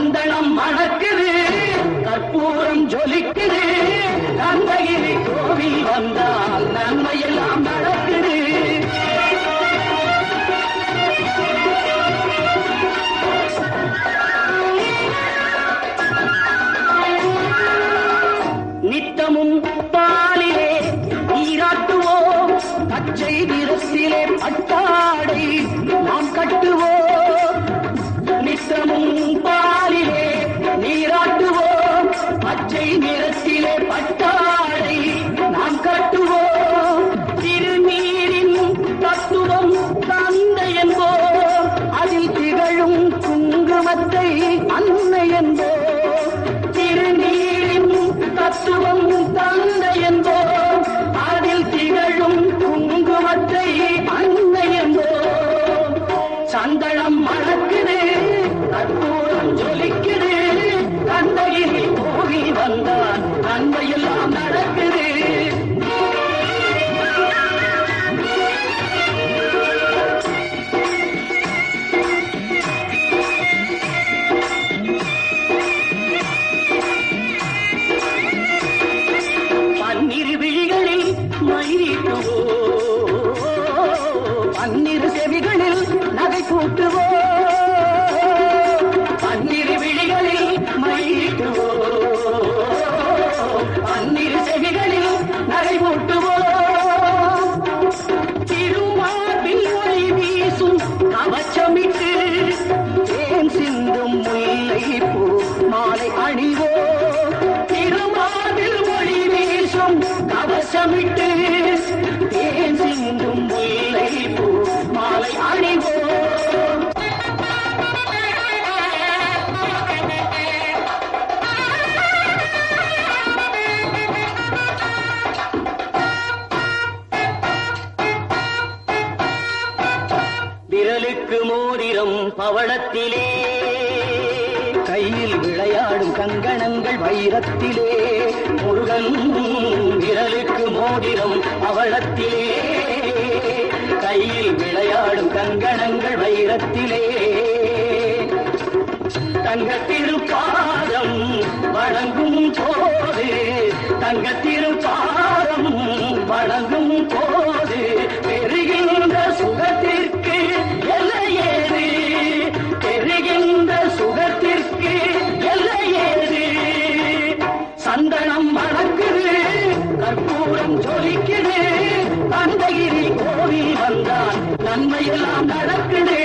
சந்தனம் மணக்குது, கற்பூரம் ஜொலிக்குது, கந்தகிரி கோவில் வந்தால் நன்மையெல்லாம் நடக்குது. நித்தமும் பாலிலே நீராட்டுவோம், பச்சை நிறத்திலே பட்டாடை நாம் கட்டுவோம். நித்தமும் பாலிலே நீராட்டுவோம், பச்சை நிறத்திலே பட்டாடை நாம் கட்டுவோம். திருநீரின் தத்துவம் தந்தை என்போம், அதில் திகழும் குங்குமத்தை அன்னை என்போம். திருநீரின் தத்துவம் தந்தை என்போம், அதில் திகழும் குங்குமத்தை அன்னை என்போம். சந்தனம் மணக்குது, கற்பூரம் ஜொலிக்குது, கந்தகிரி கோவில் வந்தால் நன்மையெல்லாம் நடக்குது. பன்னிரு விழிகளில் மயிலிட்டுவோம், பன்னிரு செவிகளில் நகை கூட்டுவோம். பன்னிரு விழிகளில் மயிலிட்டுவோம், பன்னிரு செவிகளில் நகை கூட்டுவோம். திருமார்பில் ஒளி வீசும் கவச்சமிட்டு, தேன் சிந்தும் முல்லை பூ மாலை அணிவோம். திருமார்பில் ஒளி வீசும் கவசமிட்டு, தேன் சிந்தும் முல்லை பூ மாலை அணிவோம். விரலுக்கு மோதிரம் பவளத்திலே, கையில் விளையாடும் கங்கணங்கள் வைரத்திலே. முருகன் விரலுக்கு மோதிரம் பவளத்திலே, கையில் விளையாடும் கங்கணங்கள் வைரத்திலே. தங்கத்திருப்பாதம் வணங்கும் போது, தங்கத்திருப்பாதம் வணங்கும் போது, பெறுகின்ற சுகத்திற்கு எல்லையேது, பெறுகின்ற சுகத்திற்கு எல்லையேது. சந்தனம் மணக்குது, கற்பூரம் ஜொலிக்குது, கந்தகிரி கோவில் வந்தால் நன்மையெல்லாம் நடக்குது.